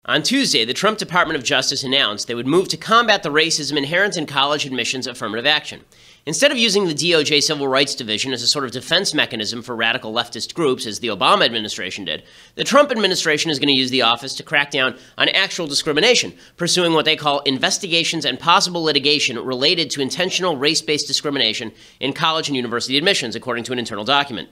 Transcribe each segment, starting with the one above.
On Tuesday, the Trump Department of Justice announced they would move to combat the racism inherent in college admissions affirmative action. Instead of using the DOJ Civil Rights Division as a sort of defense mechanism for radical leftist groups, as the Obama administration did, the Trump administration is going to use the office to crack down on actual discrimination, pursuing what they call investigations and possible litigation related to intentional race-based discrimination in college and university admissions, according to an internal document.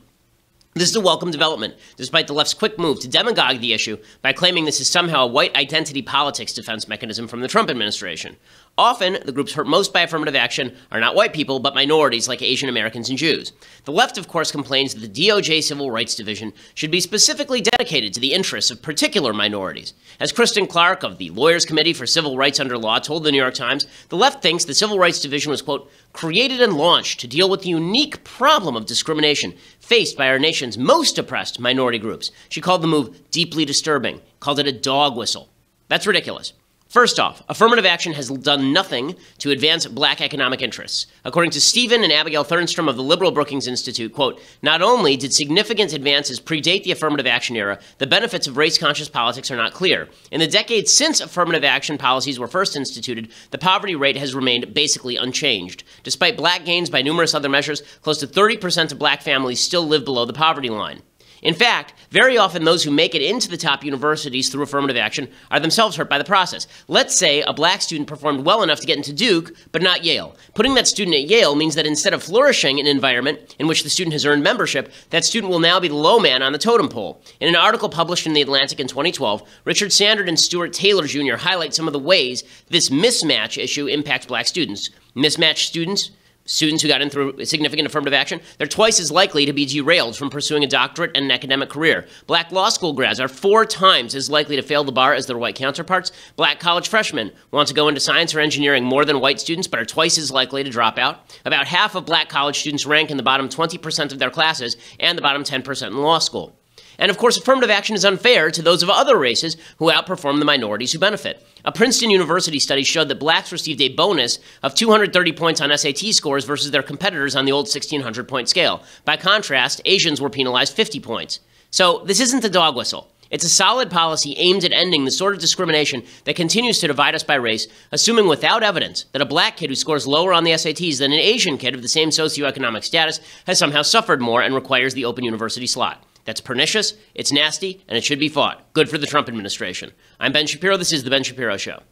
This is a welcome development, despite the left's quick move to demagogue the issue by claiming this is somehow a white identity politics defense mechanism from the Trump administration. Often, the groups hurt most by affirmative action are not white people, but minorities like Asian Americans and Jews. The left, of course, complains that the DOJ Civil Rights Division should be specifically dedicated to the interests of particular minorities. As Kristen Clark of the Lawyers Committee for Civil Rights Under Law told the New York Times, the left thinks the Civil Rights Division was, quote, created and launched to deal with the unique problem of discrimination faced by our nation's most oppressed minority groups. She called the move deeply disturbing, called it a dog whistle. That's ridiculous. First off, affirmative action has done nothing to advance black economic interests. According to Stephen and Abigail Thernstrom of the liberal Brookings Institute, quote, not only did significant advances predate the affirmative action era, the benefits of race-conscious politics are not clear. In the decades since affirmative action policies were first instituted, the poverty rate has remained basically unchanged. Despite black gains by numerous other measures, close to 30% of black families still live below the poverty line. In fact, very often those who make it into the top universities through affirmative action are themselves hurt by the process. Let's say a black student performed well enough to get into Duke, but not Yale. Putting that student at Yale means that instead of flourishing in an environment in which the student has earned membership, that student will now be the low man on the totem pole. In an article published in The Atlantic in 2012, Richard Sandard and Stuart Taylor Jr. highlight some of the ways this mismatch issue impacts black students. Mismatched students who got in through significant affirmative action, they're twice as likely to be derailed from pursuing a doctorate and an academic career. Black law school grads are 4 times as likely to fail the bar as their white counterparts. Black college freshmen want to go into science or engineering more than white students, but are twice as likely to drop out. About half of black college students rank in the bottom 20% of their classes and the bottom 10% in law school. And of course, affirmative action is unfair to those of other races who outperform the minorities who benefit. A Princeton University study showed that blacks received a bonus of 230 points on SAT scores versus their competitors on the old 1,600-point scale. By contrast, Asians were penalized 50 points. So this isn't a dog whistle. It's a solid policy aimed at ending the sort of discrimination that continues to divide us by race, assuming without evidence that a black kid who scores lower on the SATs than an Asian kid of the same socioeconomic status has somehow suffered more and requires the open university slot. That's pernicious, it's nasty, and it should be fought. Good for the Trump administration. I'm Ben Shapiro. This is The Ben Shapiro Show.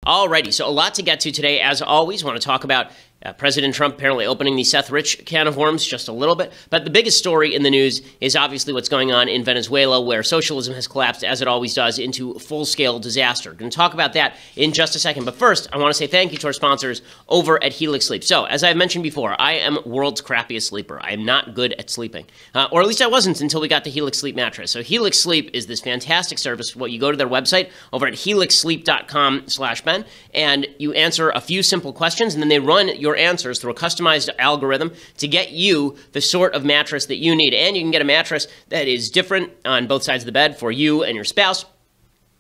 Alrighty, so a lot to get to today. As always, I want to talk about President Trump apparently opening the Seth Rich can of worms just a little bit. But the biggest story in the news is obviously what's going on in Venezuela, where socialism has collapsed, as it always does, into full-scale disaster. We're going to talk about that in just a second. But first, I want to say thank you to our sponsors over at Helix Sleep. So, as I've mentioned before, I am world's crappiest sleeper. I am not good at sleeping. Or at least I wasn't until we got the Helix Sleep mattress. So Helix Sleep is this fantastic service. You go to their website over at helixsleep.com/Ben, and you answer a few simple questions, and then they run your answers through a customized algorithm to get you the sort of mattress that you need. And you can get a mattress that is different on both sides of the bed for you and your spouse.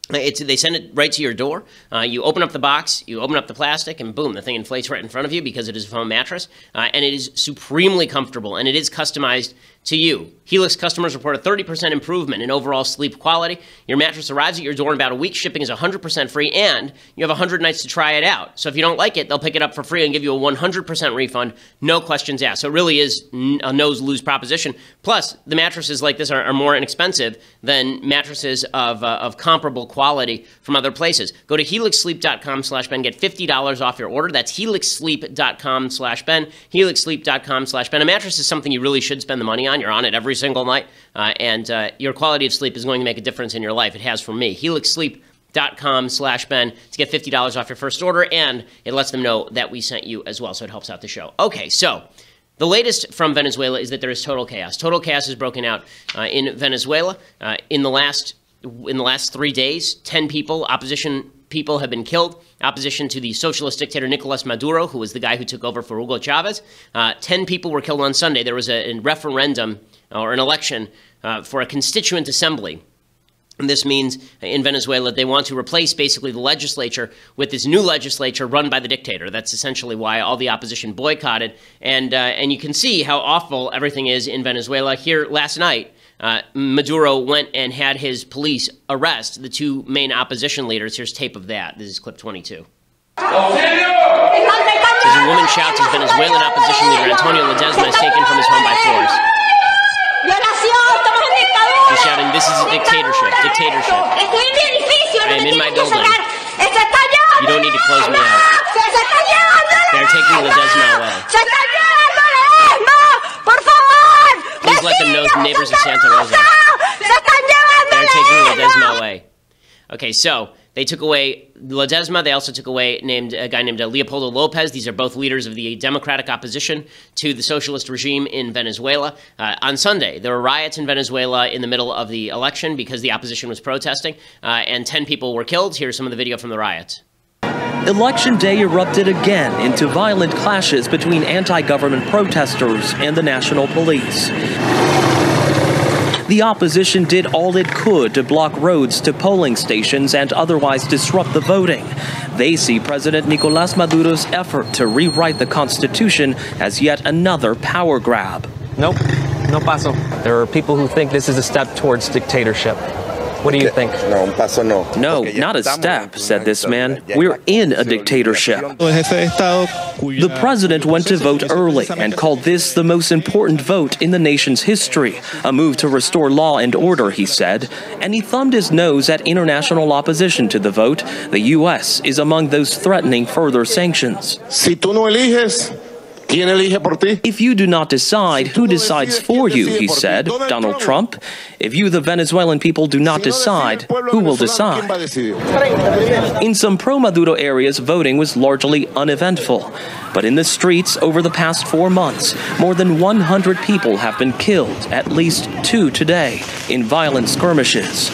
They send it right to your door. You open up the box, you open up the plastic, and boom, the thing inflates right in front of you because it is a foam mattress. And it is supremely comfortable, and it is customized to you. Helix customers report a 30% improvement in overall sleep quality. Your mattress arrives at your door in about a week. Shipping is 100% free, and you have 100 nights to try it out. So if you don't like it, they'll pick it up for free and give you a 100% refund, no questions asked. So it really is a no-lose proposition. Plus, the mattresses like this are more inexpensive than mattresses of comparable quality from other places. Go to helixsleep.com/Ben, get $50 off your order. That's helixsleep.com/Ben, helixsleep.com/Ben. A mattress is something you really should spend the money on. You're on it every single night, and your quality of sleep is going to make a difference in your life. It has for me. helixsleep.com/Ben to get $50 off your first order, and it lets them know that we sent you as well, so it helps out the show. Okay, so the latest from Venezuela is that there is total chaos. Total chaos has broken out in Venezuela. In the last 3 days, 10 people, opposition people, have been killed. Opposition to the socialist dictator Nicolas Maduro, who was the guy who took over for Hugo Chavez. 10 people were killed on Sunday. There was a referendum or an election for a constituent assembly And this means in Venezuela they want to replace basically the legislature with this new legislature run by the dictator. That's essentially why all the opposition boycotted. And you can see how awful everything is in Venezuela. Here last night, Maduro went and had his police arrest the two main opposition leaders. Here's tape of that. This is clip 22. As a woman shouts as Venezuelan opposition leader Antonio Ledesma is taken from his home by force. She's shouting, "This is a dictatorship, dictatorship. I am in my building. You don't need to close me out." They're taking Ledesma away. Please let them know, the neighbors of Santa Rosa. They're taking Ledesma away. Okay, so they took away Ledesma. They also took away a guy named Leopoldo Lopez. These are both leaders of the democratic opposition to the socialist regime in Venezuela. On Sunday, there were riots in Venezuela in the middle of the election because the opposition was protesting, and 10 people were killed. Here's some of the video from the riots. Election day erupted again into violent clashes between anti-government protesters and the national police. The opposition did all it could to block roads to polling stations and otherwise disrupt the voting. They see President Nicolás Maduro's effort to rewrite the Constitution as yet another power grab. Nope, no paso. There are people who think this is a step towards dictatorship. What do you think? No, not a step, said this man. We're in a dictatorship. The president went to vote early and called this the most important vote in the nation's history, a move to restore law and order, he said. And he thumbed his nose at international opposition to the vote. The U.S. is among those threatening further sanctions. If you do not decide, who decides for you, he said, Donald Trump. If you, the Venezuelan people, do not decide, who will decide? In some pro-Maduro areas, voting was largely uneventful. But in the streets over the past 4 months, more than 100 people have been killed, at least 2 today, in violent skirmishes.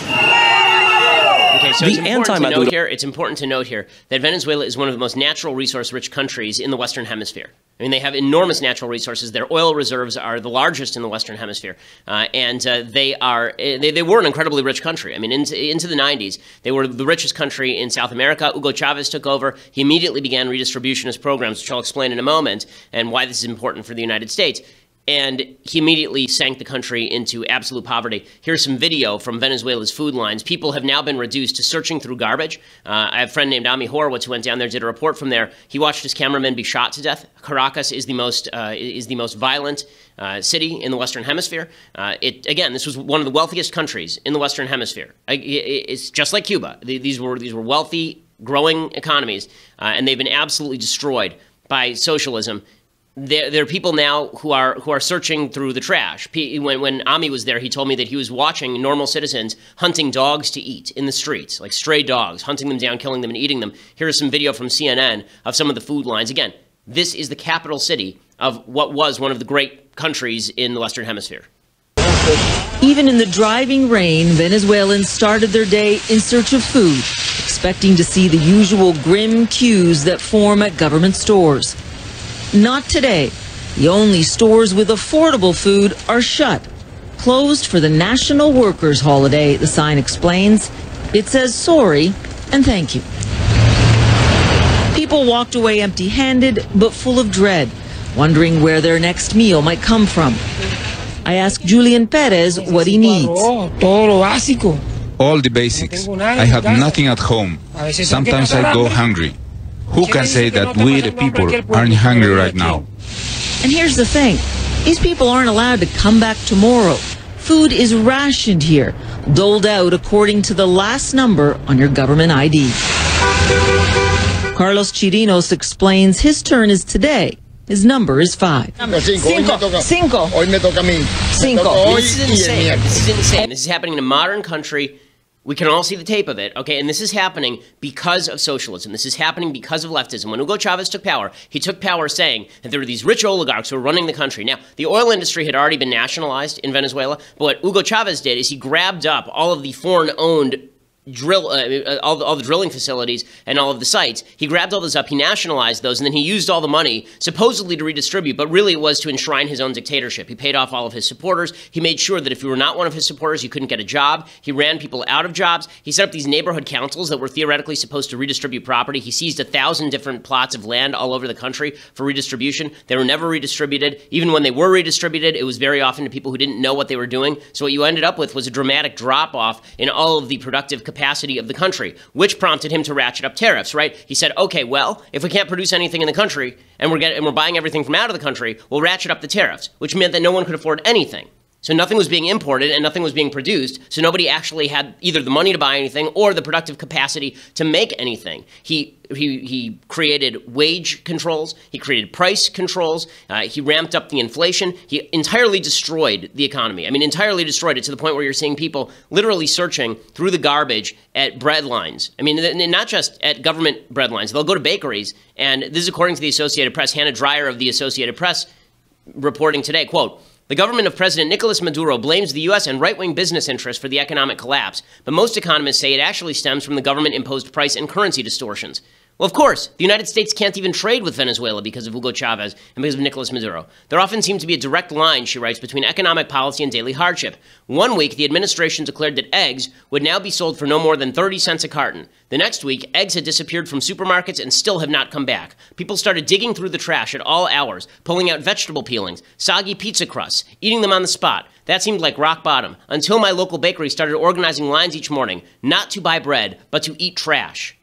Okay, so it's important to note here that Venezuela is one of the most natural resource-rich countries in the Western Hemisphere. I mean, they have enormous natural resources. Their oil reserves are the largest in the Western Hemisphere, and they were an incredibly rich country. I mean, into the 90s, they were the richest country in South America. Hugo Chavez took over. He immediately began redistributionist programs, which I'll explain in a moment, and why this is important for the United States. And he immediately sank the country into absolute poverty. Here's some video from Venezuela's food lines. People have now been reduced to searching through garbage. I have a friend named Ami Horowitz who went down there, did a report from there. He watched his cameraman be shot to death. Caracas is the most violent city in the Western Hemisphere. Again, this was one of the wealthiest countries in the Western Hemisphere. It's just like Cuba. These were wealthy, growing economies, and they've been absolutely destroyed by socialism. There are people now who are searching through the trash. When Ami was there, he told me that he was watching normal citizens hunting dogs to eat in the streets, like stray dogs, hunting them down, killing them, and eating them. Here's some video from CNN of some of the food lines. Again, this is the capital city of what was one of the great countries in the Western Hemisphere. Even in the driving rain, Venezuelans started their day in search of food, expecting to see the usual grim queues that form at government stores. Not today. The only stores with affordable food are shut. Closed for the National Workers' Holiday, the sign explains. It says sorry and thank you. People walked away empty-handed but full of dread, wondering where their next meal might come from. I asked Julian Perez what he needs. All the basics. I have nothing at home. Sometimes I go hungry. Who can say that we, the people, aren't hungry right now? And here's the thing. These people aren't allowed to come back tomorrow. Food is rationed here, doled out according to the last number on your government ID. Carlos Chirinos explains his turn is today. His number is 5. Cinco. Hoy me toca a mí. Cinco. This is insane. This is insane. This is happening in a modern country. We can all see the tape of it, okay? And this is happening because of socialism. This is happening because of leftism. When Hugo Chavez took power, he took power saying that there were these rich oligarchs who were running the country. Now, the oil industry had already been nationalized in Venezuela, but what Hugo Chavez did is he grabbed up all of the foreign-owned all the drilling facilities and all of the sites. He grabbed all those up, he nationalized those, and then he used all the money supposedly to redistribute, but really it was to enshrine his own dictatorship. He paid off all of his supporters. He made sure that if you were not one of his supporters, you couldn't get a job. He ran people out of jobs. He set up these neighborhood councils that were theoretically supposed to redistribute property. He seized 1,000 different plots of land all over the country for redistribution. They were never redistributed. Even when they were redistributed, it was very often to people who didn't know what they were doing. So what you ended up with was a dramatic drop-off in all of the productive capacity of the country, which prompted him to ratchet up tariffs, right? He said, okay, well, if we can't produce anything in the country and we're buying everything from out of the country, we'll ratchet up the tariffs, which meant that no one could afford anything. So nothing was being imported and nothing was being produced, so nobody actually had either the money to buy anything or the productive capacity to make anything. He created wage controls, he created price controls, he ramped up the inflation, he entirely destroyed the economy. I mean, entirely destroyed it to the point where you're seeing people literally searching through the garbage at bread lines. I mean, not just at government bread lines. They'll go to bakeries, and this is according to the Associated Press. Hannah Dreier of the Associated Press reporting today, quote, "The government of President Nicolas Maduro blames the U.S. and right-wing business interests for the economic collapse, but most economists say it actually stems from the government-imposed price and currency distortions." Well, of course, the United States can't even trade with Venezuela because of Hugo Chavez and because of Nicolas Maduro. There often seems to be a direct line, she writes, between economic policy and daily hardship. One week, the administration declared that eggs would now be sold for no more than 30 cents a carton. The next week, eggs had disappeared from supermarkets and still have not come back. People started digging through the trash at all hours, pulling out vegetable peelings, soggy pizza crusts, eating them on the spot. That seemed like rock bottom, until my local bakery started organizing lines each morning, not to buy bread, but to eat trash.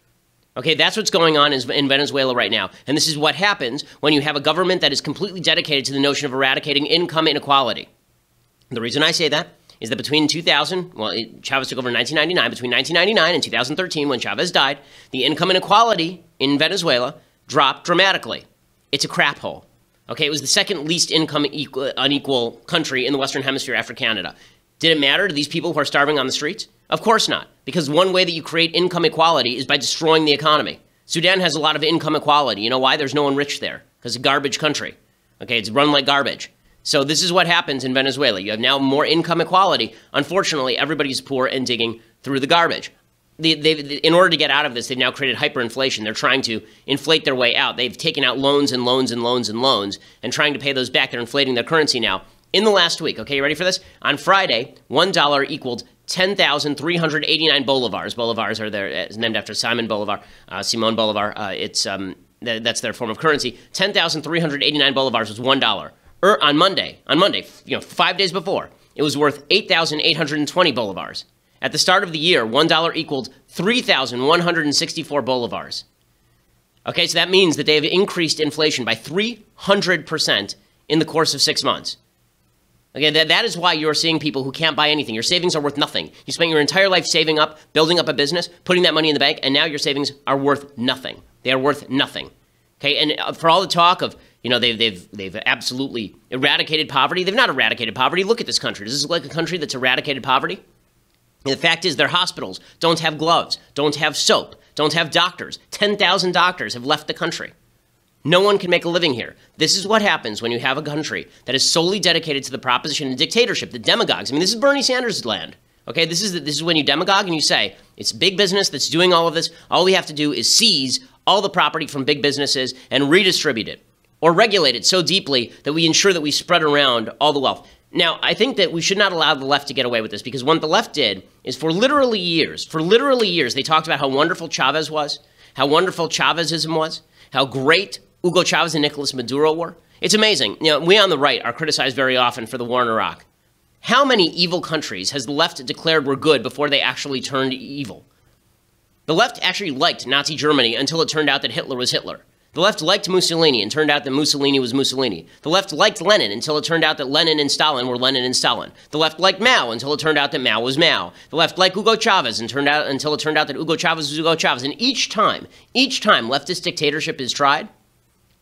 Okay, that's what's going on in Venezuela right now. And this is what happens when you have a government that is completely dedicated to the notion of eradicating income inequality. The reason I say that is that between 2000, Chavez took over in 1999, between 1999 and 2013, when Chavez died, the income inequality in Venezuela dropped dramatically. It's a crap hole. Okay, it was the second least income unequal country in the Western Hemisphere after Canada. Did it matter to these people who are starving on the streets? Of course not, because one way that you create income equality is by destroying the economy. Sudan has a lot of income equality. You know why? There's no one rich there, because it's a garbage country. Okay, it's run like garbage. So this is what happens in Venezuela. You have now more income equality. Unfortunately, everybody's poor and digging through the garbage. In order to get out of this, they've now created hyperinflation. They're trying to inflate their way out. They've taken out loans and loans and loans and loans and trying to pay those back. They're inflating their currency now. In the last week, okay, you ready for this? On Friday, $1 equaled 10,389 bolivars. Bolivars are it's named after Simon Bolivar, Simon Bolivar. That's their form of currency. 10,389 bolivars was $1. On Monday, 5 days before, it was worth 8,820 bolivars. At the start of the year, $1 equaled 3,164 bolivars. Okay, so that means that they have increased inflation by 300% in the course of 6 months. Okay, that is why you're seeing people who can't buy anything. Your savings are worth nothing. You spent your entire life saving up, building up a business, putting that money in the bank, and now your savings are worth nothing. They are worth nothing. Okay, and for all the talk of, they've absolutely eradicated poverty, they've not eradicated poverty. Look at this country. Does this look like a country that's eradicated poverty? And the fact is their hospitals don't have gloves, don't have soap, don't have doctors. 10,000 doctors have left the country. No one can make a living here. This is what happens when you have a country that is solely dedicated to the proposition of dictatorship, the demagogues. I mean, this is Bernie Sanders' land. Okay, this is when you demagogue and you say, it's big business that's doing all of this. All we have to do is seize all the property from big businesses and redistribute it or regulate it so deeply that we ensure that we spread around all the wealth. Now, I think that we should not allow the left to get away with this, because what the left did is for literally years, they talked about how wonderful Chavez was, how wonderful Chavezism was, how great Hugo Chavez and Nicolas Maduro were. It's amazing. We on the right are criticized very often for the war in Iraq. How many evil countries has the left declared were good before they actually turned evil? The left actually liked Nazi Germany until it turned out that Hitler was Hitler. The left liked Mussolini and turned out that Mussolini was Mussolini. The left liked Lenin until it turned out that Lenin and Stalin were Lenin and Stalin. The left liked Mao until it turned out that Mao was Mao. The left liked Hugo Chavez until it turned out that Hugo Chavez was Hugo Chavez. And each time leftist dictatorship is tried,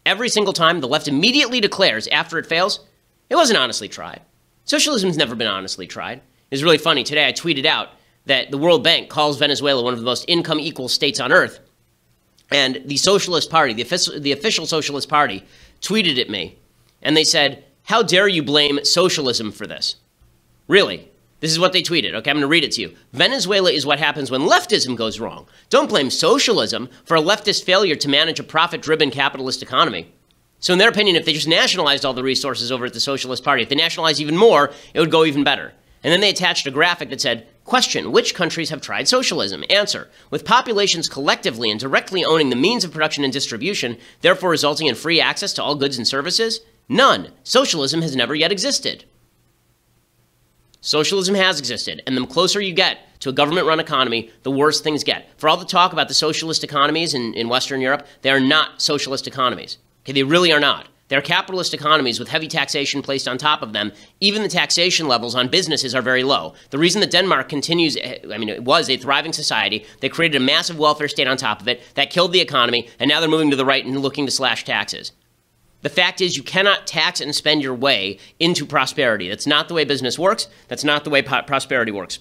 every single time the left immediately declares after it fails, it wasn't honestly tried. Socialism's never been honestly tried. It's really funny. Today I tweeted out that the World Bank calls Venezuela one of the most income equal states on earth. And the Socialist Party, the official Socialist Party, tweeted at me. And they said, how dare you blame socialism for this? Really? This is what they tweeted. Okay, I'm going to read it to you. Venezuela is what happens when leftism goes wrong. Don't blame socialism for a leftist failure to manage a profit-driven capitalist economy. So in their opinion, if they just nationalized all the resources over at the Socialist Party, if they nationalized even more, it would go even better. And then they attached a graphic that said, question, which countries have tried socialism? Answer, with populations collectively and directly owning the means of production and distribution, therefore resulting in free access to all goods and services? None. Socialism has never yet existed. Socialism has existed, and the closer you get to a government-run economy, the worse things get. For all the talk about the socialist economies in Western Europe, they are not socialist economies. Okay, they really are not. They're capitalist economies with heavy taxation placed on top of them. Even the taxation levels on businesses are very low. The reason that Denmark continues, it was a thriving society. They created a massive welfare state on top of it. That killed the economy, and now they're moving to the right and looking to slash taxes. The fact is you cannot tax and spend your way into prosperity. That's not the way business works. That's not the way prosperity works.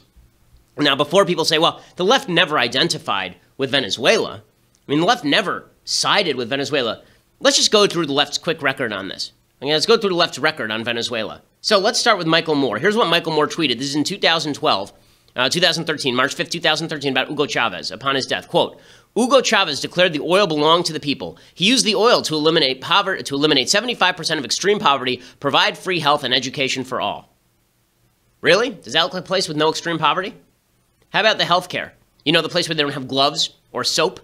Now, before people say, well, the left never identified with Venezuela. I mean, the left never sided with Venezuela. Let's just go through the left's quick record on this. Okay, let's go through the left's record on Venezuela. So let's start with Michael Moore. Here's what Michael Moore tweeted. This is in 2013, March 5th, 2013, about Hugo Chavez upon his death. Quote, Hugo Chavez declared the oil belonged to the people. He used the oil to eliminate poverty, to eliminate 75% of extreme poverty, provide free health and education for all. Really? Does that look like a place with no extreme poverty? How about the healthcare? You know, the place where they don't have gloves or soap?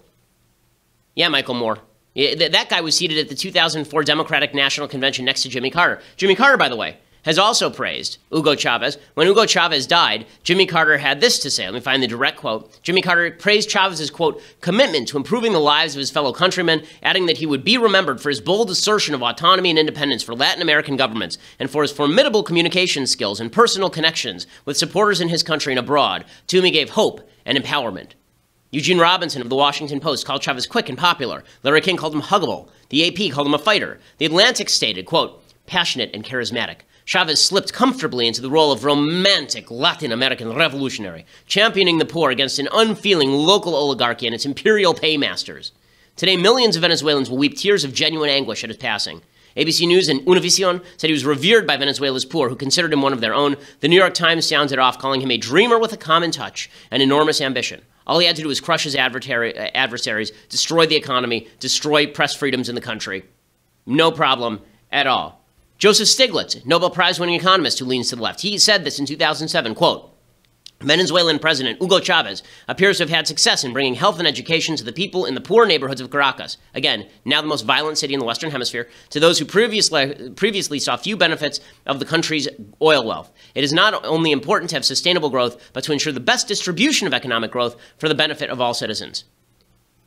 Yeah, Michael Moore. That guy was seated at the 2004 Democratic National Convention next to Jimmy Carter. Jimmy Carter, by the way, has also praised Hugo Chavez. When Hugo Chavez died, Jimmy Carter had this to say. Let me find the direct quote. Jimmy Carter praised Chavez's, quote, commitment to improving the lives of his fellow countrymen, adding that he would be remembered for his bold assertion of autonomy and independence for Latin American governments and for his formidable communication skills and personal connections with supporters in his country and abroad, to whom he gave hope and empowerment. Eugene Robinson of the Washington Post called Chavez quick and popular. Larry King called him huggable. The AP called him a fighter. The Atlantic stated, quote, passionate and charismatic. Chavez slipped comfortably into the role of romantic Latin American revolutionary, championing the poor against an unfeeling local oligarchy and its imperial paymasters. Today, millions of Venezuelans will weep tears of genuine anguish at his passing. ABC News and Univision said he was revered by Venezuela's poor, who considered him one of their own. The New York Times sounded off, calling him a dreamer with a common touch and enormous ambition. All he had to do was crush his adversaries, destroy the economy, destroy press freedoms in the country. No problem at all. Joseph Stiglitz, Nobel Prize-winning economist who leans to the left, he said this in 2007, quote, Venezuelan President Hugo Chavez appears to have had success in bringing health and education to the people in the poor neighborhoods of Caracas, again, now the most violent city in the Western Hemisphere, to those who previously saw few benefits of the country's oil wealth. It is not only important to have sustainable growth, but to ensure the best distribution of economic growth for the benefit of all citizens.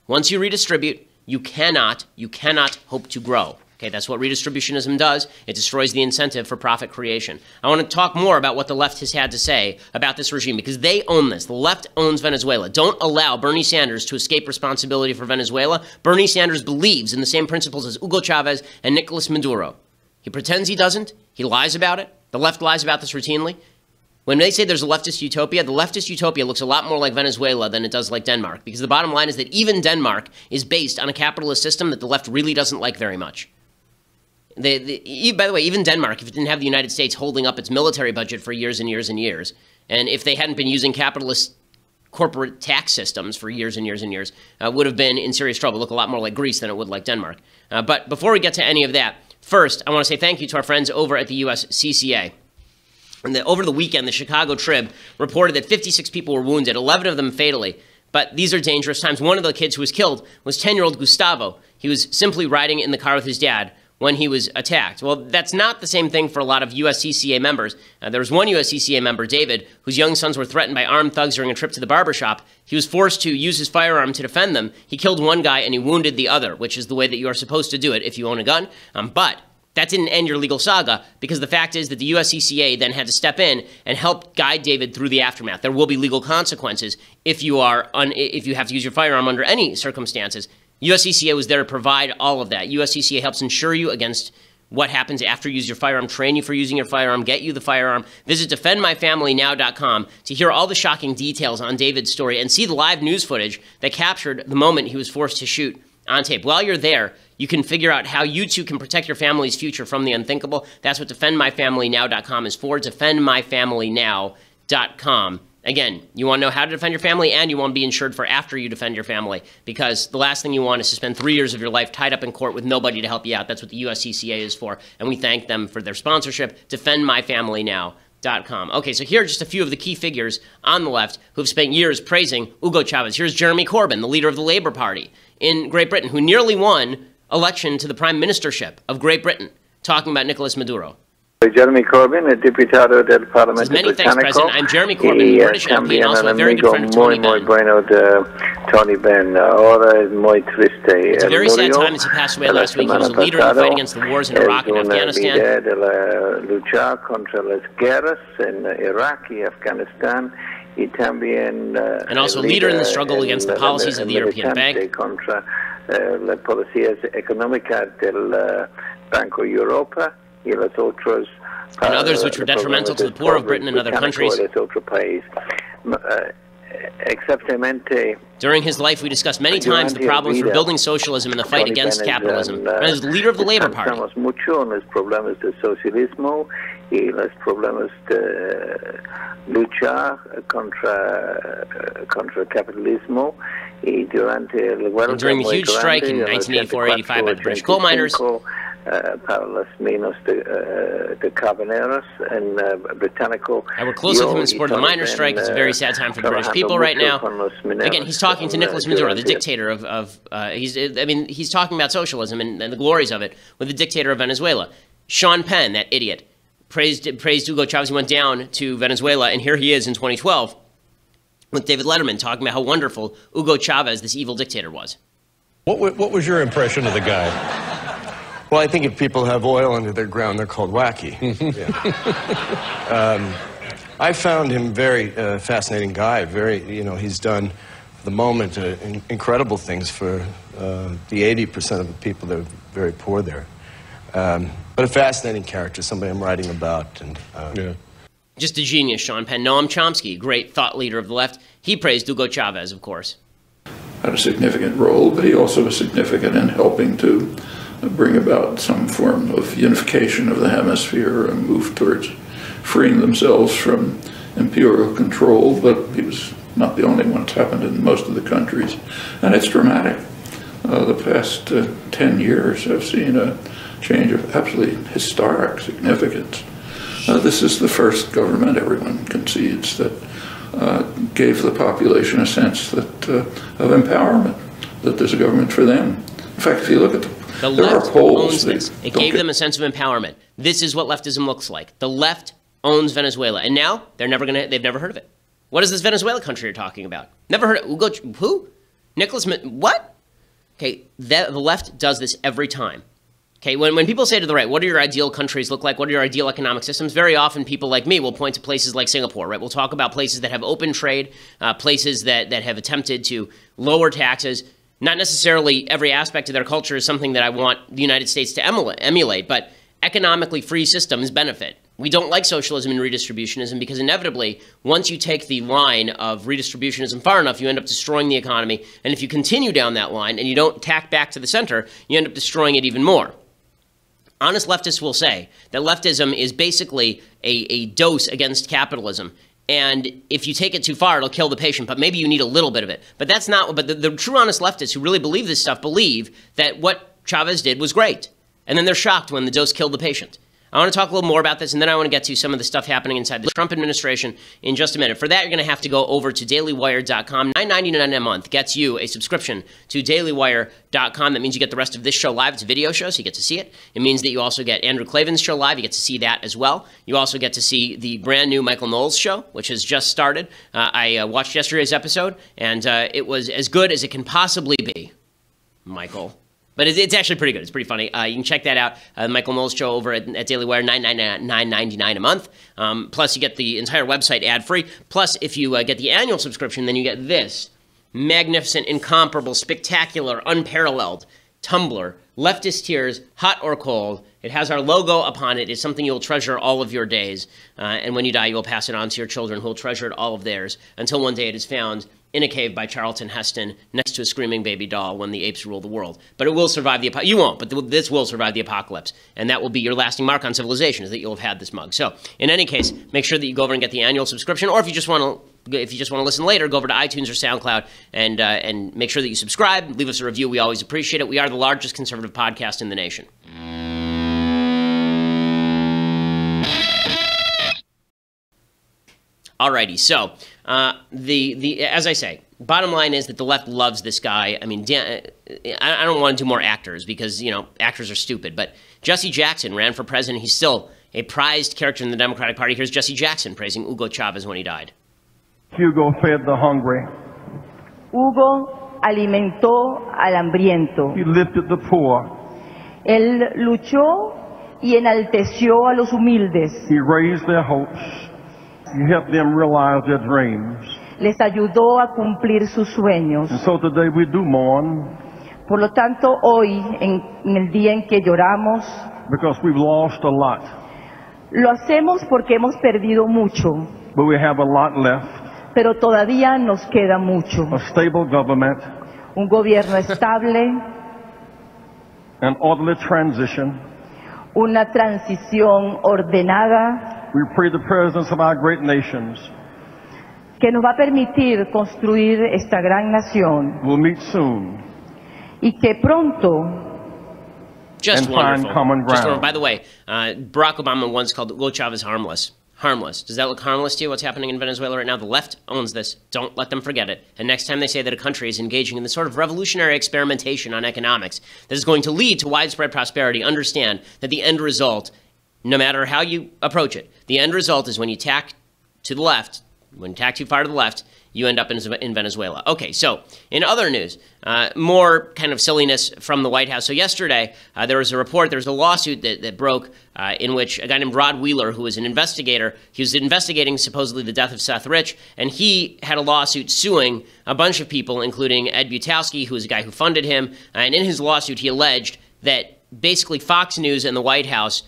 Once you redistribute, you cannot hope to grow. Okay, that's what redistributionism does. It destroys the incentive for profit creation. I want to talk more about what the left has had to say about this regime, because they own this. The left owns Venezuela. Don't allow Bernie Sanders to escape responsibility for Venezuela. Bernie Sanders believes in the same principles as Hugo Chavez and Nicolas Maduro. He pretends he doesn't. He lies about it. The left lies about this routinely. When they say there's a leftist utopia, the leftist utopia looks a lot more like Venezuela than it does like Denmark, because the bottom line is that even Denmark is based on a capitalist system that the left really doesn't like very much. By the way, even Denmark, if it didn't have the United States holding up its military budget for years and years and years, and if they hadn't been using capitalist corporate tax systems for years and years and years, would have been in serious trouble. Look a lot more like Greece than it would like Denmark. But before we get to any of that, first, I want to say thank you to our friends over at the USCCA. And over the weekend, the Chicago Trib reported that 56 people were wounded, 11 of them fatally. But these are dangerous times. One of the kids who was killed was 10-year-old Gustavo. He was simply riding in the car with his dad when he was attacked. Well, that's not the same thing for a lot of USCCA members. There was one USCCA member, David, whose young sons were threatened by armed thugs during a trip to the barbershop. He was forced to use his firearm to defend them. He killed one guy and he wounded the other, which is the way that you are supposed to do it if you own a gun. But that didn't end your legal saga, because the fact is that the USCCA then had to step in and help guide David through the aftermath. There will be legal consequences if you have to use your firearm under any circumstances. USCCA was there to provide all of that. USCCA helps insure you against what happens after you use your firearm, train you for using your firearm, get you the firearm. Visit defendmyfamilynow.com to hear all the shocking details on David's story and see the live news footage that captured the moment he was forced to shoot on tape. While you're there, you can figure out how you too can protect your family's future from the unthinkable. That's what defendmyfamilynow.com is for, defendmyfamilynow.com. LegalZoom.com. Again, you want to know how to defend your family, and you want to be insured for after you defend your family, because the last thing you want is to spend 3 years of your life tied up in court with nobody to help you out. That's what the USCCA is for, and we thank them for their sponsorship. DefendMyFamilyNow.com. Okay, so here are just a few of the key figures on the left who've spent years praising Hugo Chavez. Here's Jeremy Corbyn, the leader of the Labour Party in Great Britain, who nearly won election to the prime ministership of Great Britain, talking about Nicolas Maduro. Jeremy Corbyn, Deputado del Parlamento Many Britannico. thanks, President. I'm Jeremy Corbyn, British MP, and also a very good friend of Tony Benn. Bueno de Tony Benn. Ahora es muy triste. It's a very sad time as he passed away last week. He was a leader in the fight against the wars in Iraq and Afghanistan. De la lucha contra las guerras en Irak y Afganistán. And also a leader in the struggle against the policies of the European Bank. Contra las políticas económicas del Banco Europa. And others which were detrimental to the poor of Britain and other countries. During his life, we discussed many times the problems for building socialism and the fight against capitalism. And as the leader of the Labour Party. And during the huge strike in 1984-85 by the British coal miners, para los minos de Carboneros and Británico. I work closely with him in support of the miners' strike. It's a very sad time for the British people right now. Again, he's talking to Nicolas Maduro, the dictator he's talking about socialism and the glories of it with the dictator of Venezuela. Sean Penn, that idiot, praised Hugo Chavez. He went down to Venezuela, and here he is in 2012 with David Letterman talking about how wonderful Hugo Chavez, this evil dictator, was. What was your impression of the guy? Well, I think if people have oil under their ground, they're called wacky. I found him very fascinating guy. He's done, for the moment, incredible things for the 80% of the people that are very poor there. But a fascinating character, somebody I'm writing about. Just a genius, Sean Penn. Noam Chomsky, great thought leader of the left. He praised Hugo Chavez, of course. Had a significant role, but he also was significant in helping to bring about some form of unification of the hemisphere and move towards freeing themselves from imperial control. But he was not the only one. It's happened in most of the countries, and it's dramatic. The past 10 years have seen a change of absolutely historic significance. This is the first government, everyone concedes, that gave the population a sense of empowerment, that there's a government for them. In fact, if you look at the left owns this. It gave them a sense of empowerment. This is what leftism looks like. The left owns Venezuela, and now they've never heard of it. What is this Venezuela country you're talking about? Never heard of it. Who? Nicholas, what? Okay, the left does this every time. Okay, when people say to the right, what do your ideal countries look like? What are your ideal economic systems? Very often people like me will point to places like Singapore, right? We'll talk about places that have open trade, places that have attempted to lower taxes. Not necessarily every aspect of their culture is something that I want the United States to emulate, but economically free systems benefit. We don't like socialism and redistributionism because inevitably, once you take the line of redistributionism far enough, you end up destroying the economy. And if you continue down that line and you don't tack back to the center, you end up destroying it even more. Honest leftists will say that leftism is basically a dose against capitalism. And if you take it too far, it'll kill the patient, but maybe you need a little bit of it. But that's not, but the true honest leftists who really believe this stuff believe that what Chavez did was great. And then they're shocked when the dose killed the patient. I want to talk a little more about this, and then I want to get to some of the stuff happening inside the Trump administration in just a minute. For that, you're going to have to go over to dailywire.com. $9.99 a month gets you a subscription to dailywire.com. That means you get the rest of this show live. It's a video show, so you get to see it. It means that you also get Andrew Klavan's show live. You get to see that as well. You also get to see the brand new Michael Knowles show, which has just started. I watched yesterday's episode, and it was as good as it can possibly be, Michael. But it's actually pretty good. It's pretty funny. You can check that out. Michael Knowles show over at Daily Wire, $9.99 a month. Plus, you get the entire website ad-free. Plus, if you get the annual subscription, then you get this magnificent, incomparable, spectacular, unparalleled Tumblr, Leftist Tears, hot or cold. It has our logo upon it. It's something you'll treasure all of your days. And when you die, you will pass it on to your children who will treasure it all of theirs until one day it is found in a cave by Charlton Heston next to a screaming baby doll when the apes rule the world. But it will survive the apocalypse. You won't, but this will survive the apocalypse. And that will be your lasting mark on civilization, is that you'll have had this mug. So in any case, make sure that you go over and get the annual subscription, or if you just want to listen later, go over to iTunes or SoundCloud and make sure that you subscribe. Leave us a review. We always appreciate it. We are the largest conservative podcast in the nation. Alrighty, so as I say, bottom line is that the left loves this guy. I mean, I don't want to do more actors because, actors are stupid. But Jesse Jackson ran for president. He's still a prized character in the Democratic Party. Here's Jesse Jackson praising Hugo Chavez when he died. Hugo fed the hungry. Hugo alimentó al hambriento. He lifted the poor. Él luchó y enalteció a los humildes. He raised their hopes. He helped them realize their dreams. Les ayudó a cumplir sus sueños. And so today we do mourn. Por lo tanto, hoy, en el día en que lloramos, because we've lost a lot. Lo hacemos porque hemos perdido mucho. But we have a lot left. Pero todavía nos queda mucho. A stable government. Un gobierno estable. An orderly transition. Una transición ordenada. We pray the presidents of our great nations que nos va a permitir construir esta gran nación. We'll meet soon. Y que pronto just and wonderful. Find common ground. By the way, Barack Obama once called Hugo Chavez harmless. Harmless. Does that look harmless to you, what's happening in Venezuela right now? The left owns this. Don't let them forget it. And next time they say that a country is engaging in this sort of revolutionary experimentation on economics that is going to lead to widespread prosperity, understand that the end result, no matter how you approach it, the end result is when you tack to the left, when you tack too far to the left, you end up in Venezuela. Okay, so in other news, more kind of silliness from the White House. So yesterday, there was a report, there was a lawsuit that broke in which a guy named Rod Wheeler, who was an investigator, he was investigating supposedly the death of Seth Rich, and he had a lawsuit suing a bunch of people, including Ed Butowski, who was a guy who funded him, and in his lawsuit, he alleged that basically Fox News and the White House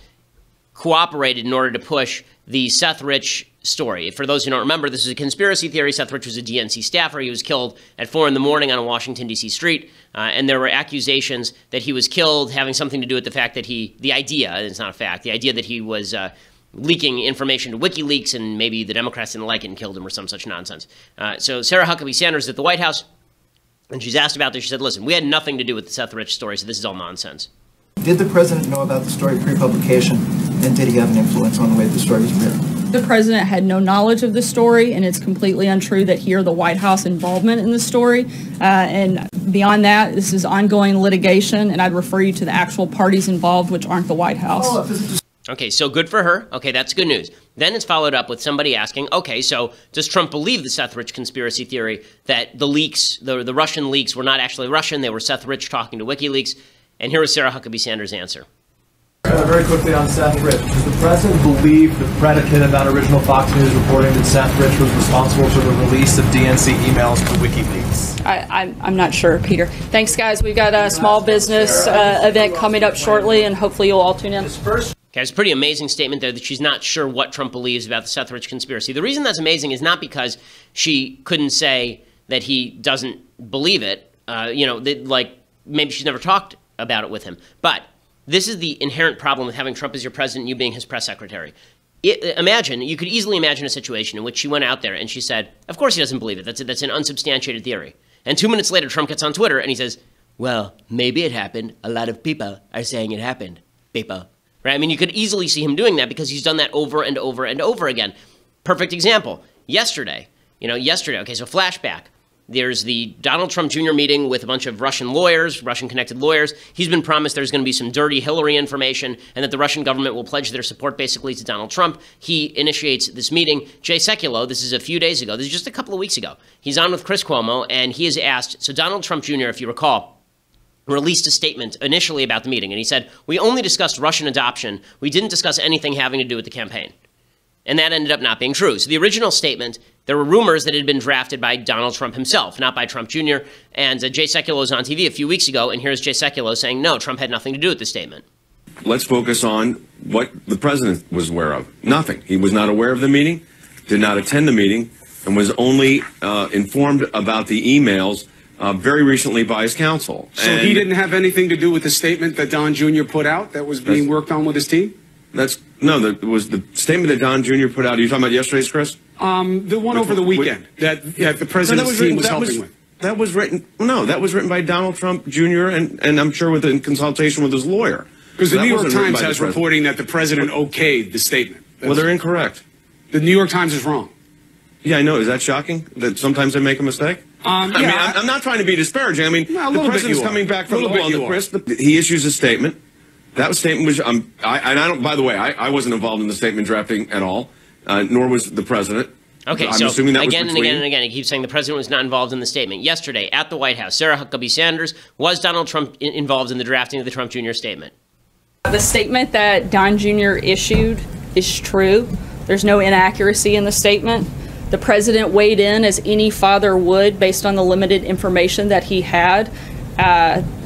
cooperated in order to push the Seth Rich story. For those who don't remember, this is a conspiracy theory. Seth Rich was a DNC staffer. He was killed at 4 in the morning on a Washington, D.C. street, and there were accusations that he was killed having something to do with the fact that the idea, it's not a fact, the idea that he was leaking information to WikiLeaks and maybe the Democrats didn't like it and killed him or some such nonsense. So Sarah Huckabee Sanders at the White House, and she's asked about this, she said, listen, we had nothing to do with the Seth Rich story, so this is all nonsense. Did the president know about the story pre-publication, and did he have an influence on the way the story was written? The president had no knowledge of the story, and it's completely untrue that he or the White House involvement in the story. And beyond that, this is ongoing litigation, and I'd refer you to the actual parties involved, which aren't the White House. Okay, so good for her. Okay, that's good news. Then it's followed up with somebody asking, okay, so does Trump believe the Seth Rich conspiracy theory that the leaks, the Russian leaks were not actually Russian, they were Seth Rich talking to WikiLeaks? And here is Sarah Huckabee Sanders' answer. Very quickly on Seth Rich. Does the president believe the predicate of that original Fox News reporting that Seth Rich was responsible for the release of DNC emails to WikiLeaks? I'm not sure, Peter. Thanks, guys. We've got a small business event coming up shortly, and hopefully you'll all tune in. Okay, it's a pretty amazing statement there that she's not sure what Trump believes about the Seth Rich conspiracy. The reason that's amazing is not because she couldn't say that he doesn't believe it. Like maybe she's never talked about it with him. But this is the inherent problem with having Trump as your president, you being his press secretary. You could easily imagine a situation in which she went out there and she said, of course he doesn't believe it. That's an unsubstantiated theory. And 2 minutes later, Trump gets on Twitter and he says, well, maybe it happened. A lot of people are saying it happened. People. Right? I mean, you could easily see him doing that because he's done that over and over and over again. Perfect example. Yesterday, okay, so flashback. There's the Donald Trump Jr. meeting with a bunch of Russian lawyers, Russian-connected lawyers. He's been promised there's going to be some dirty Hillary information and that the Russian government will pledge their support basically to Donald Trump. He initiates this meeting. Jay Sekulow, this is a few days ago, this is just a couple of weeks ago. He's on with Chris Cuomo, and he is asked, so Donald Trump Jr., if you recall, released a statement initially about the meeting, and he said, we only discussed Russian adoption. We didn't discuss anything having to do with the campaign. And that ended up not being true. So the original statement, there were rumors that it had been drafted by Donald Trump himself, not by Trump Jr. And Jay Sekulow was on TV a few weeks ago, and here's Jay Sekulow saying, no, Trump had nothing to do with the statement. Let's focus on what the president was aware of. Nothing. He was not aware of the meeting, did not attend the meeting, and was only informed about the emails very recently by his counsel. So he didn't have anything to do with the statement that Don Jr. put out that was being worked on with his team? That was the statement that Don Jr. put out. Are you talking about yesterday's, Chris? The one over the weekend that the president's team was helping with. That was written. No, that was written by Donald Trump Jr. and I'm sure in consultation with his lawyer. Because the New York Times has reporting that the president okayed the statement. Well, they're incorrect. The New York Times is wrong. Yeah, I know. Is that shocking? That sometimes they make a mistake? I mean, I'm not trying to be disparaging. I mean, the president's coming back from he issues a statement. That statement was, by the way, I wasn't involved in the statement drafting at all, nor was the president. Okay, I'm so assuming that again was and again and again, he keeps saying the president was not involved in the statement. Yesterday, at the White House, Sarah Huckabee Sanders, was Donald Trump involved in the drafting of the Trump Jr. statement? The statement that Don Jr. issued is true. There's no inaccuracy in the statement. The president weighed in as any father would based on the limited information that he had.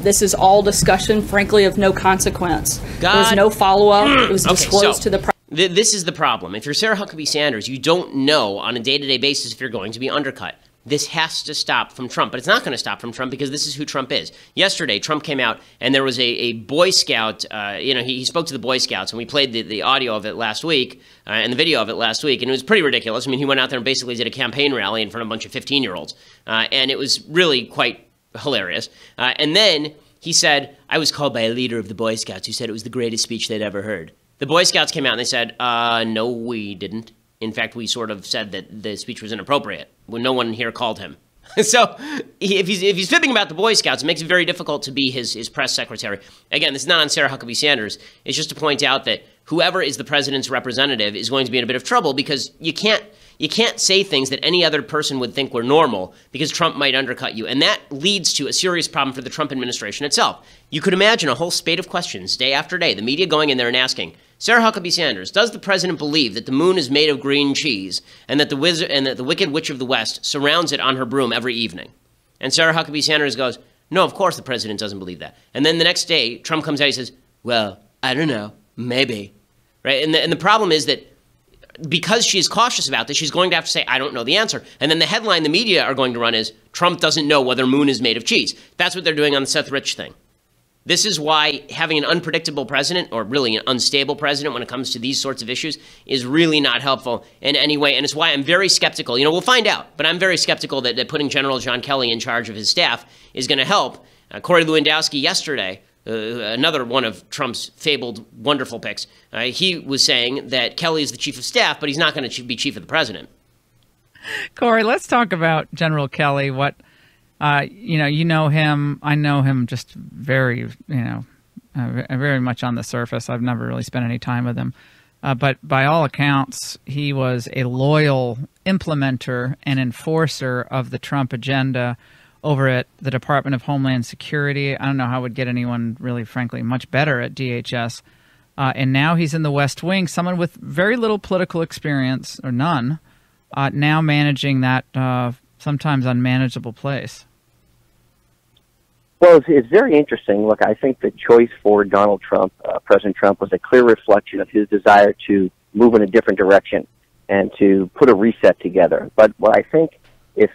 This is all discussion, frankly, of no consequence. There was no follow-up. It was disclosed to the president. This is the problem. If you're Sarah Huckabee Sanders, you don't know on a day-to-day basis if you're going to be undercut. This has to stop from Trump, but it's not going to stop from Trump because this is who Trump is. Yesterday, Trump came out and there was a Boy Scout, he spoke to the Boy Scouts, and we played the audio of it last week and the video of it last week, and it was pretty ridiculous. I mean, he went out there and basically did a campaign rally in front of a bunch of 15-year-olds, and it was really quite hilarious. And then he said, I was called by a leader of the Boy Scouts who said it was the greatest speech they'd ever heard. The Boy Scouts came out and they said, no, we didn't. In fact, we sort of said that the speech was inappropriate when no one here called him. So if he's fibbing about the Boy Scouts, it makes it very difficult to be his press secretary. Again, this is not on Sarah Huckabee Sanders. It's just to point out that whoever is the president's representative is going to be in a bit of trouble because you can't say things that any other person would think were normal because Trump might undercut you. And that leads to a serious problem for the Trump administration itself. You could imagine a whole spate of questions day after day, the media going in there and asking, Sarah Huckabee Sanders, does the president believe that the moon is made of green cheese and that the Wicked Witch of the West surrounds it on her broom every evening? And Sarah Huckabee Sanders goes, no, of course the president doesn't believe that. And then the next day, Trump comes out and he says, well, I don't know, maybe. Right? And the problem is that because she's cautious about this, she's going to have to say, I don't know the answer. And then the headline the media are going to run is, Trump doesn't know whether moon is made of cheese. That's what they're doing on the Seth Rich thing. This is why having an unpredictable president, or really an unstable president when it comes to these sorts of issues, is really not helpful in any way. And it's why I'm very skeptical. We'll find out, but I'm very skeptical that putting General John Kelly in charge of his staff is going to help. Corey Lewandowski yesterday, another one of Trump's fabled wonderful picks, he was saying that Kelly is the chief of staff, but he's not going to be chief of the president. Corey, let's talk about General Kelly. What you know him. I know him just very, very much on the surface. I've never really spent any time with him. But by all accounts, he was a loyal implementer and enforcer of the Trump agenda over at the Department of Homeland Security. I don't know how it would get anyone really, frankly, much better at DHS. And now he's in the West Wing, someone with very little political experience, or none, now managing that sometimes unmanageable place. Well, it's very interesting. Look, I think the choice for Donald Trump, President Trump, was a clear reflection of his desire to move in a different direction and to put a reset together. But what I think if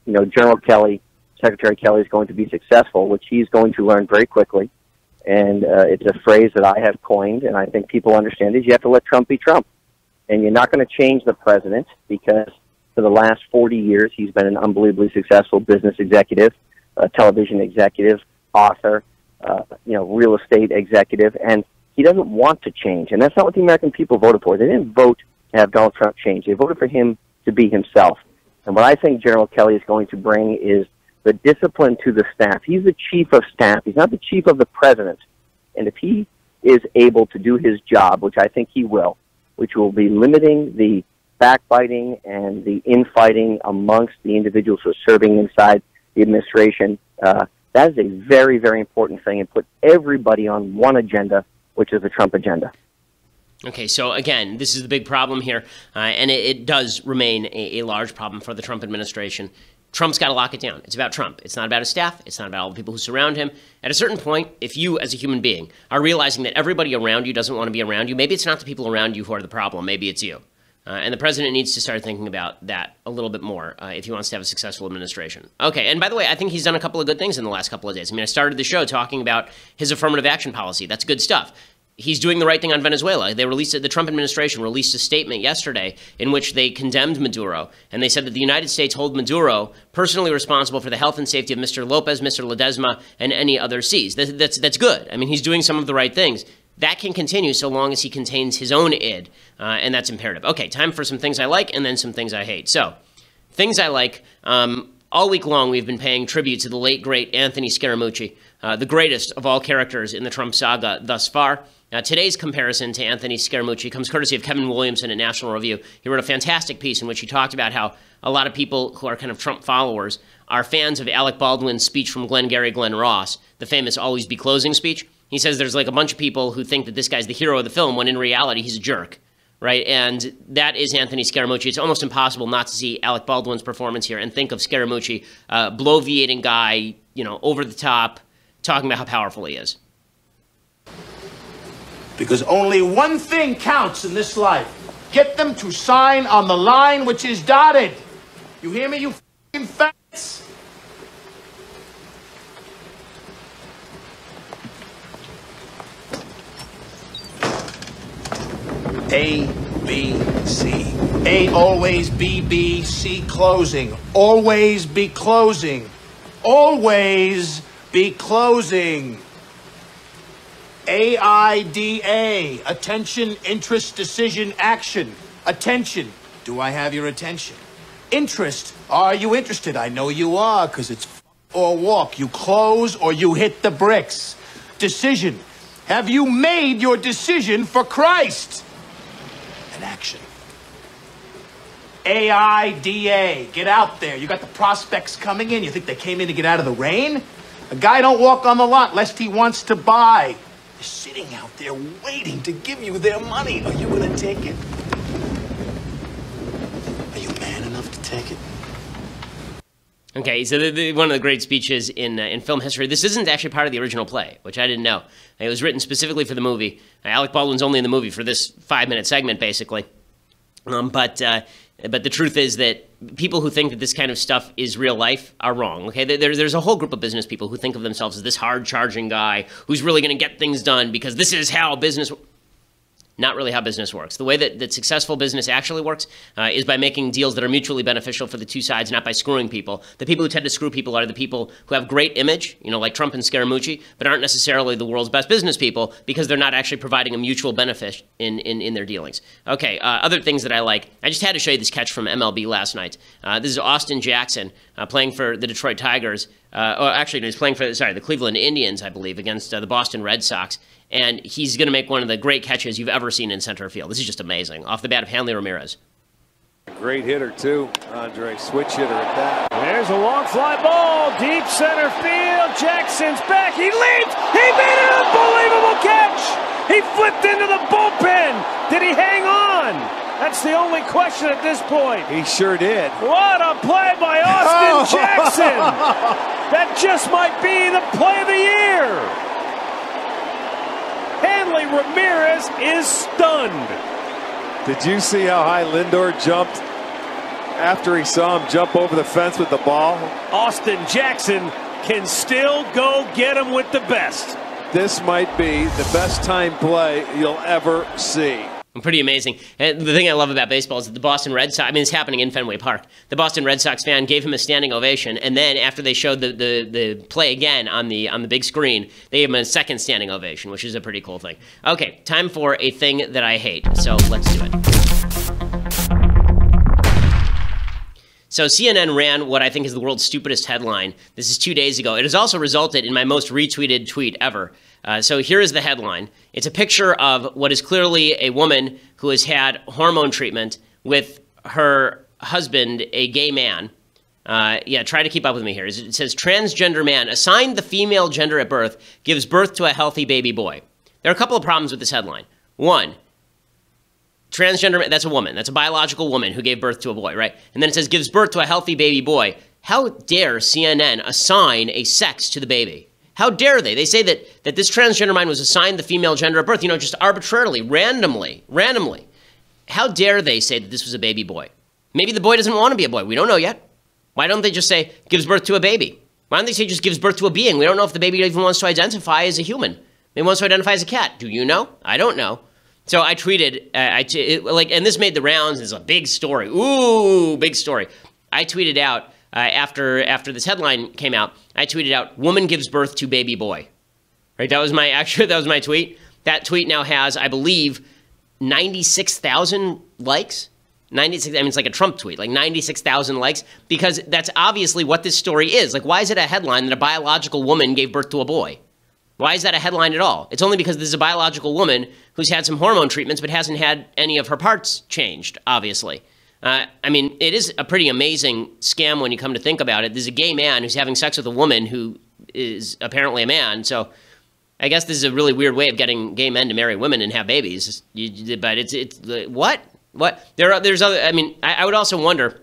General Kelly, Secretary Kelly, is going to be successful, which he's going to learn very quickly, and it's a phrase that I have coined, and I think people understand, is you have to let Trump be Trump. And you're not going to change the president because for the last 40 years he's been an unbelievably successful business executive, television executive, author, real estate executive, and he doesn't want to change. And that's not what the American people voted for. They didn't vote to have Donald Trump change. They voted for him to be himself. And what I think General Kelly is going to bring is the discipline to the staff. He's the chief of staff. He's not the chief of the president. And if he is able to do his job, which I think he will, which will be limiting the backbiting and the infighting amongst the individuals who are serving inside the administration, that is a very, very important thing, and put everybody on one agenda, which is the Trump agenda. Okay, so again, this is the big problem here, and it does remain a large problem for the Trump administration. Trump's got to lock it down. It's about Trump. It's not about his staff. It's not about all the people who surround him. At a certain point, if you, as a human being, are realizing that everybody around you doesn't want to be around you, maybe it's not the people around you who are the problem. Maybe it's you. And the president needs to start thinking about that a little bit more if he wants to have a successful administration. Okay, and by the way, I think he's done a couple of good things in the last couple of days. I mean, I started the show talking about his affirmative action policy. That's good stuff. He's doing the right thing on Venezuela. The Trump administration released a statement yesterday in which they condemned Maduro, and they said that the United States hold Maduro personally responsible for the health and safety of Mr. Lopez, Mr. Ledesma, and any other Cs. That's good. I mean, he's doing some of the right things. That can continue so long as he contains his own id, and that's imperative. Okay, time for some things I like and then some things I hate. So, things I like. All week long, we've been paying tribute to the late, great Anthony Scaramucci, the greatest of all characters in the Trump saga thus far. Today's comparison to Anthony Scaramucci comes courtesy of Kevin Williamson at National Review. He wrote a fantastic piece in which he talked about how a lot of people who are kind of Trump followers are fans of Alec Baldwin's speech from Glengarry Glen Ross, the famous Always Be Closing speech. He says there's like a bunch of people who think that this guy's the hero of the film when in reality he's a jerk, right? And that is Anthony Scaramucci. It's almost impossible not to see Alec Baldwin's performance here and think of Scaramucci, bloviating guy, over the top, talking about how powerful he is. Because only one thing counts in this life. Get them to sign on the line which is dotted. You hear me, you f***ing fats? A, B, C. A always B, B, C closing. Always be closing. Always be closing. AIDA. Attention, interest, decision, action. Attention. Do I have your attention? Interest. Are you interested? I know you are, because it's f or walk. You close or you hit the bricks. Decision. Have you made your decision for Christ? An action. AIDA. Get out there. You got the prospects coming in. You think they came in to get out of the rain? A guy don't walk on the lot lest he wants to buy. They're sitting out there waiting to give you their money. Are you going to take it? Are you man enough to take it? Okay, so one of the great speeches in film history. This isn't actually part of the original play, which I didn't know. It was written specifically for the movie. Alec Baldwin's only in the movie for this 5-minute segment, basically. But the truth is that people who think that this kind of stuff is real life are wrong. Okay, there's a whole group of business people who think of themselves as this hard-charging guy who's really going to get things done because this is how business. Not really how business works. The way that successful business actually works is by making deals that are mutually beneficial for the two sides, not by screwing people. The people who tend to screw people are the people who have great image, like Trump and Scaramucci, but aren't necessarily the world's best business people because they're not actually providing a mutual benefit in their dealings. Okay, other things that I like. I just had to show you this catch from MLB last night. This is Austin Jackson playing for the Detroit Tigers. He's playing for, the Cleveland Indians, I believe, against the Boston Red Sox. And he's going to make one of the great catches you've ever seen in center field. This is just amazing. Off the bat of Hanley Ramirez. Great hitter, too, Andre. Switch hitter at that. There's a long fly ball. Deep center field. Jackson's back. He leaps. He made an unbelievable catch. He flipped into the bullpen. Did he hang on? That's the only question at this point. He sure did. What a play by Austin Jackson. That just might be the play of the year. Hanley Ramirez is stunned. Did you see how high Lindor jumped after he saw him jump over the fence with the ball? Austin Jackson can still go get him with the best. This might be the best time play you'll ever see. Pretty amazing. And the thing I love about baseball is that the Boston Red Sox, it's happening in Fenway Park. The Boston Red Sox fan gave him a standing ovation, and then after they showed the play again on the big screen, they gave him a second standing ovation, which is a pretty cool thing. Okay, time for a thing that I hate. So let's do it. So CNN ran what I think is the world's stupidest headline. This is 2 days ago. It has also resulted in my most retweeted tweet ever. So here is the headline. It's a picture of what is clearly a woman who has had hormone treatment with her husband, a gay man. Try to keep up with me here. It says, transgender man assigned the female gender at birth gives birth to a healthy baby boy. There are a couple of problems with this headline. One, transgender, that's a woman. That's a biological woman who gave birth to a boy, right? And then it says gives birth to a healthy baby boy. How dare CNN assign a sex to the baby? How dare they? They say that this transgender man was assigned the female gender at birth, just arbitrarily, randomly. how dare they say that this was a baby boy? Maybe the boy doesn't want to be a boy. We don't know yet. Why don't they just say gives birth to a baby? Why don't they say just gives birth to a being? We don't know if the baby even wants to identify as a human. Maybe he wants to identify as a cat. Do you know? I don't know. So I tweeted, and this made the rounds. It's a big story. Ooh, big story. I tweeted out after this headline came out. I tweeted out, "Woman gives birth to baby boy." Right? That was my tweet. That tweet now has, I believe, 96,000 likes. 96. I mean, it's like a Trump tweet, like 96,000 likes, because that's obviously what this story is. Like, why is it a headline that a biological woman gave birth to a boy? Why is that a headline at all? It's only because this is a biological woman who's had some hormone treatments but hasn't had any of her parts changed, obviously. I mean, it is a pretty amazing scam when you come to think about it. There's a gay man who's having sex with a woman who is apparently a man, so I guess this is a really weird way of getting gay men to marry women and have babies. But it's what? What? There's other. I mean, I would also wonder.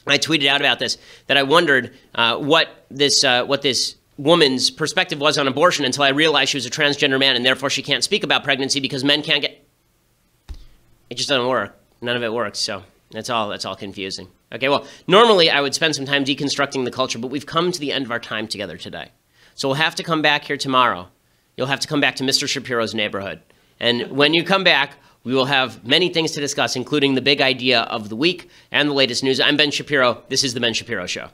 I tweeted out about this that I wondered what this woman's perspective was on abortion until I realized she was a transgender man and therefore she can't speak about pregnancy because men can't get. It just doesn't work. None of it works. So that's all confusing. Okay. Well, normally I would spend some time deconstructing the culture, but we've come to the end of our time together today. So we'll have to come back here tomorrow. You'll have to come back to Mr. Shapiro's neighborhood, and when you come back, we will have many things to discuss, including the big idea of the week and the latest news. I'm Ben Shapiro. This is The Ben Shapiro Show.